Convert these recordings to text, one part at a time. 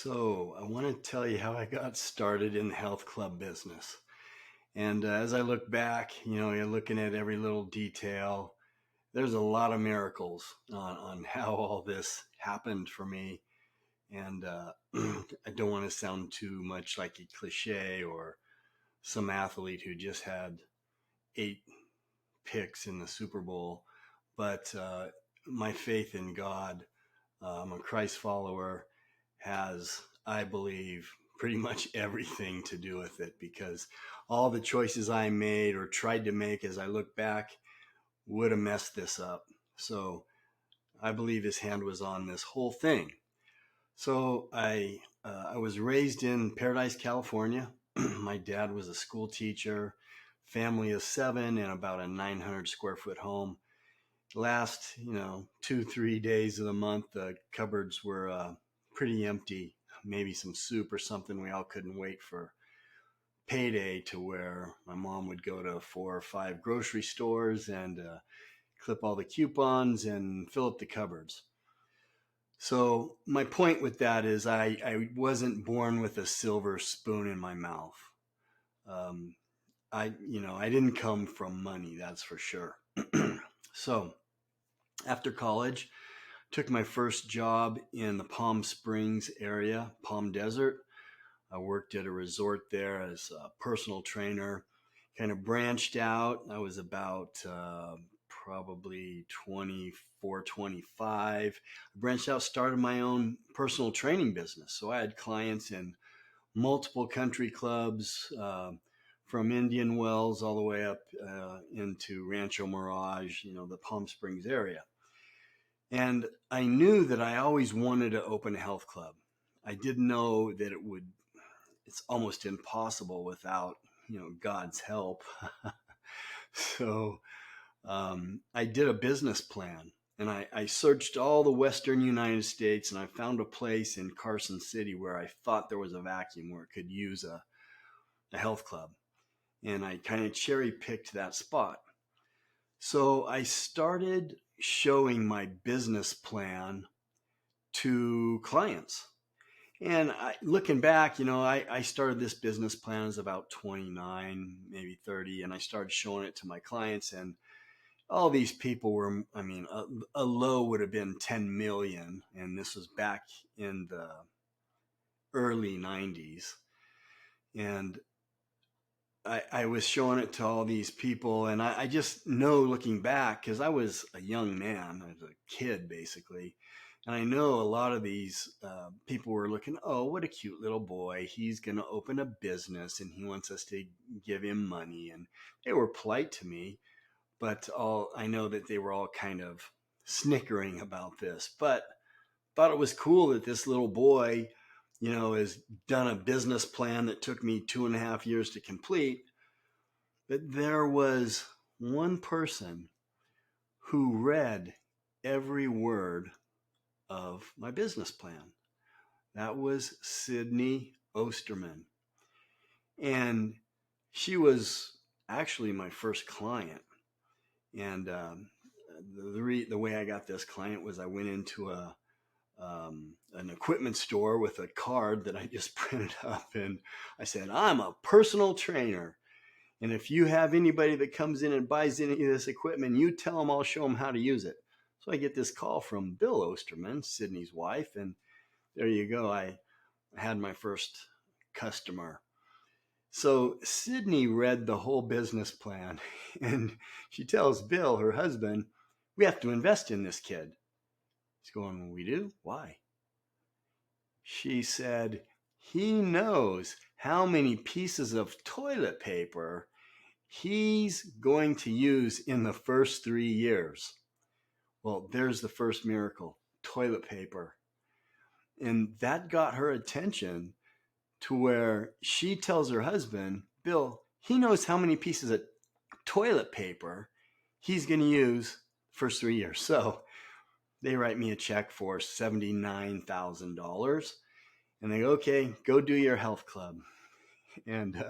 So, I want to tell you how I got started in the health club business. And as I look back, you're looking at every little detail. There's a lot of miracles on how all this happened for me. And I don't want to sound too much like a cliche or some athlete who just had 8 picks in the Super Bowl. But my faith in God, I'm a Christ follower, has, I believe, pretty much everything to do with it because all the choices I made or tried to make as I look back would have messed this up. So I believe his hand was on this whole thing. So I was raised in Paradise, California. My dad was a school teacher, family of 7 in about a 900 square foot home. Last 2 3 days of the month, the cupboards were pretty empty. Maybe some soup or something. We all couldn't wait for payday, to where my mom would go to 4 or 5 grocery stores and clip all the coupons and fill up the cupboards. So my point with that is I wasn't born with a silver spoon in my mouth. Um, I didn't come from money, that's for sure. So after college, took my first job in the Palm Springs area, Palm Desert. I worked at a resort there as a personal trainer, kind of branched out. I was about probably 24, 25. I branched out, started my own personal training business. So I had clients in multiple country clubs, from Indian Wells all the way up into Rancho Mirage, the Palm Springs area. And I knew that I always wanted to open a health club. I didn't know that it's almost impossible without, God's help. So I did a business plan, and I searched all the Western United States, and I found a place in Carson City where I thought there was a vacuum where it could use a health club. And I kind of cherry picked that spot. So I started showing my business plan to clients. And looking back, I started this business plan as about 29, maybe 30, and I started showing it to my clients. And all these people were, a low would have been 10 million. And this was back in the early 90s. And I was showing it to all these people. And I just know, looking back, because I was a young man, I was a kid basically. And I know a lot of these people were looking, oh, what a cute little boy. He's going to open a business and he wants us to give him money. And they were polite to me, but I know that they were all kind of snickering about this. But thought it was cool that this little boy, has done a business plan that took me 2.5 years to complete. But there was one person who read every word of my business plan. That was Sydney Osterman. And she was actually my first client. And the way I got this client was I went into an equipment store with a card that I just printed up. And I said, I'm a personal trainer. And if you have anybody that comes in and buys any of this equipment, you tell them I'll show them how to use it. So I get this call from Bill Osterman, Sydney's wife, and there you go. I had my first customer. So Sydney read the whole business plan, and she tells Bill, her husband, we have to invest in this kid. He's going, we do? Why? She said, he knows how many pieces of toilet paper he's going to use in the first 3 years. Well, there's the first miracle, toilet paper. And that got her attention to where she tells her husband, Bill, he knows how many pieces of toilet paper he's going to use first 3 years. So they write me a check for $79,000. And they go, okay, go do your health club. And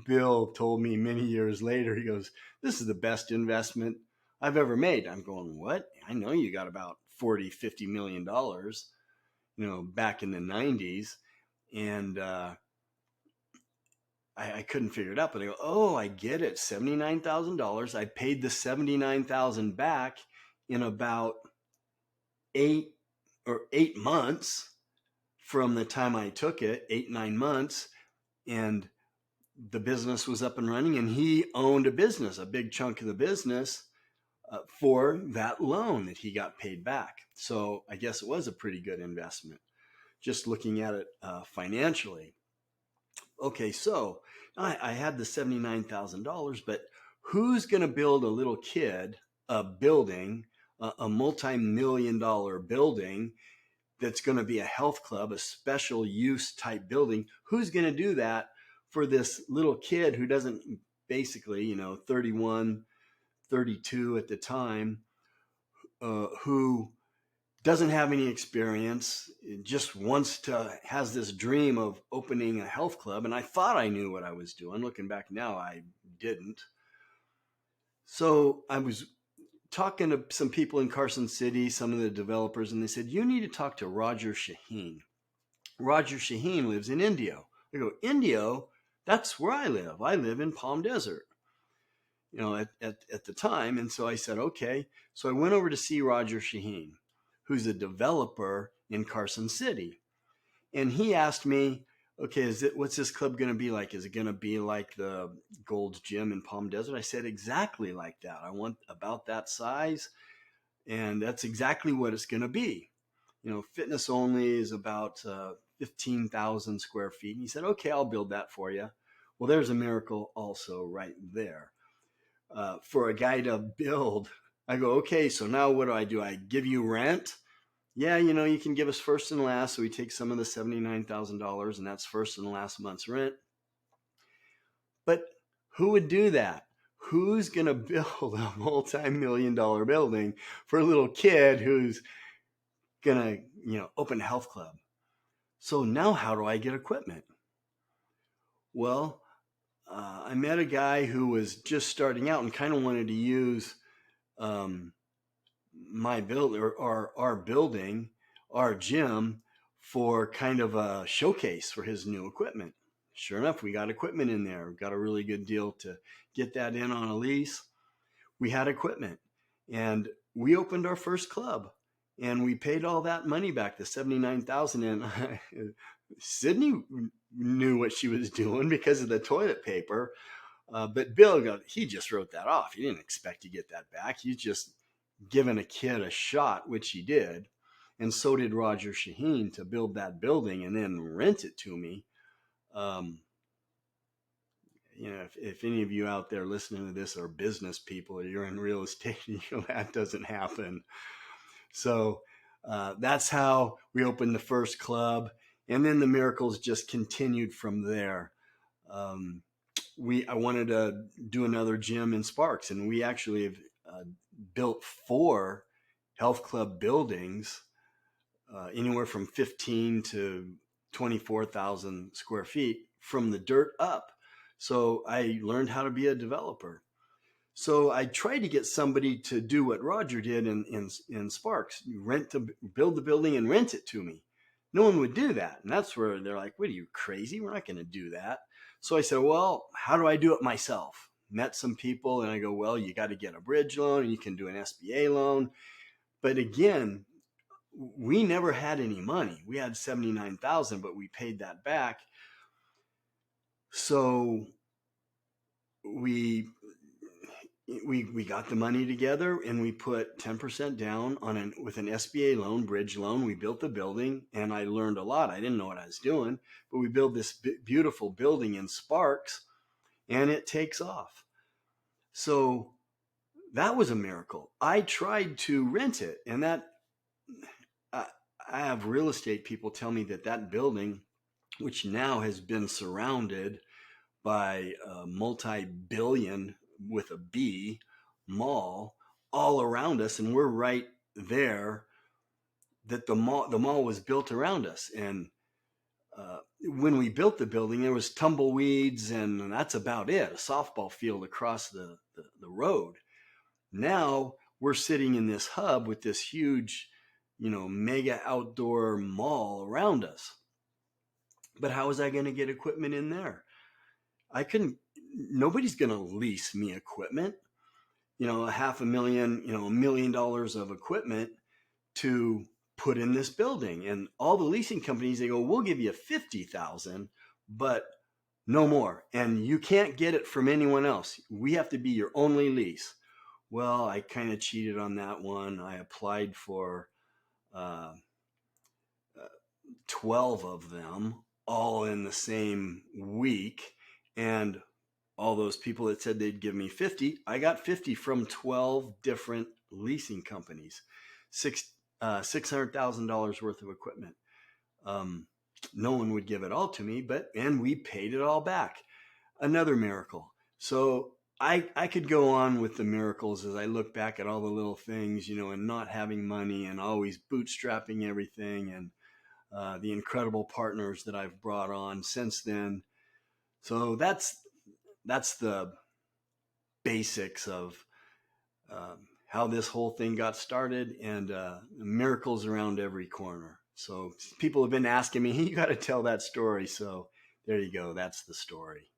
Bill told me many years later, he goes, this is the best investment I've ever made. I'm going, what? I know you got about 40, $50 million. back in the 90s. And I couldn't figure it out, but I go, oh, I get it. $79,000. I paid the 79,000 back in about 8 months from the time I took it, 8, 9 months. And the business was up and running, and he owned a business, a big chunk of the business, for that loan that he got paid back. So I guess it was a pretty good investment, just looking at it financially. Okay, so I had the $79,000, but who's going to build a little kid a building, a multi-million-dollar building that's going to be a health club, a special use type building? Who's going to do that for this little kid who doesn't, basically, 31, 32 at the time, who doesn't have any experience, just has this dream of opening a health club. And I thought I knew what I was doing. Looking back now, I didn't. So I was talking to some people in Carson City, some of the developers, and they said, you need to talk to Roger Shaheen. Roger Shaheen lives in Indio. I go, Indio? That's where I live. I live in Palm Desert, at the time. And so I said, okay. So I went over to see Roger Shaheen, who's a developer in Carson City. And he asked me, okay, what's this club going to be like? Is it going to be like the Gold's Gym in Palm Desert? I said, exactly like that. I want about that size. And that's exactly what it's going to be. Fitness only is about 15,000 square feet. And he said, okay, I'll build that for you. Well, there's a miracle also right there. For a guy to build, I go, okay, so now what do? I give you rent? Yeah, you can give us first and last. So we take some of the $79,000, and that's first and last month's rent. But who would do that? Who's going to build a multi-million-dollar building for a little kid who's going to, open a health club? So now how do I get equipment? Well, I met a guy who was just starting out and kind of wanted to use my build or our building, our gym, for kind of a showcase for his new equipment. Sure enough, we got equipment in there. We got a really good deal to get that in on a lease. We had equipment, and we opened our first club, and we paid all that money back, the $79,000. And Sydney knew what she was doing because of the toilet paper. But Bill, he just wrote that off. He didn't expect to get that back. He's just giving a kid a shot, which he did. And so did Roger Shaheen, to build that building and then rent it to me. If any of you out there listening to this are business people, or you're in real estate, that doesn't happen. So that's how we opened the first club. And then the miracles just continued from there. I wanted to do another gym in Sparks, and we actually have built 4 health club buildings, anywhere from 15 to 24,000 square feet from the dirt up. So I learned how to be a developer. So I tried to get somebody to do what Roger did in Sparks, build the building and rent it to me. No one would do that. And that's where they're like, what, are you crazy? We're not going to do that. So I said, well, how do I do it myself? Met some people, and I go, well, you got to get a bridge loan, and you can do an SBA loan. But again, we never had any money. We had $79,000, but we paid that back. So we got the money together, and we put 10% down with an SBA loan, bridge loan. We built the building, and I learned a lot. I didn't know what I was doing, but we built this beautiful building in Sparks, and it takes off. So that was a miracle. I tried to rent it, and I have real estate people tell me that building, which now has been surrounded by a multi-billion with a B mall all around us, and we're right there, that the mall was built around us. And when we built the building, there was tumbleweeds, and that's about it, a softball field across the road. Now we're sitting in this hub with this huge mega outdoor mall around us. But how was I going to get equipment in there? I couldn't, nobody's going to lease me equipment, a half a million, $1 million of equipment to put in this building. And all the leasing companies, they go, we'll give you 50,000, but no more. And you can't get it from anyone else. We have to be your only lease. Well, I kind of cheated on that one. I applied for uh, 12 of them all in the same week. And all those people that said they'd give me 50, I got 50 from 12 different leasing companies, $600,000 worth of equipment. No one would give it all to me, and we paid it all back. Another miracle. So I could go on with the miracles as I look back at all the little things, and not having money and always bootstrapping everything, and the incredible partners that I've brought on since then. So that's the basics of how this whole thing got started, and miracles around every corner. So people have been asking me, hey, you got to tell that story. So there you go. That's the story.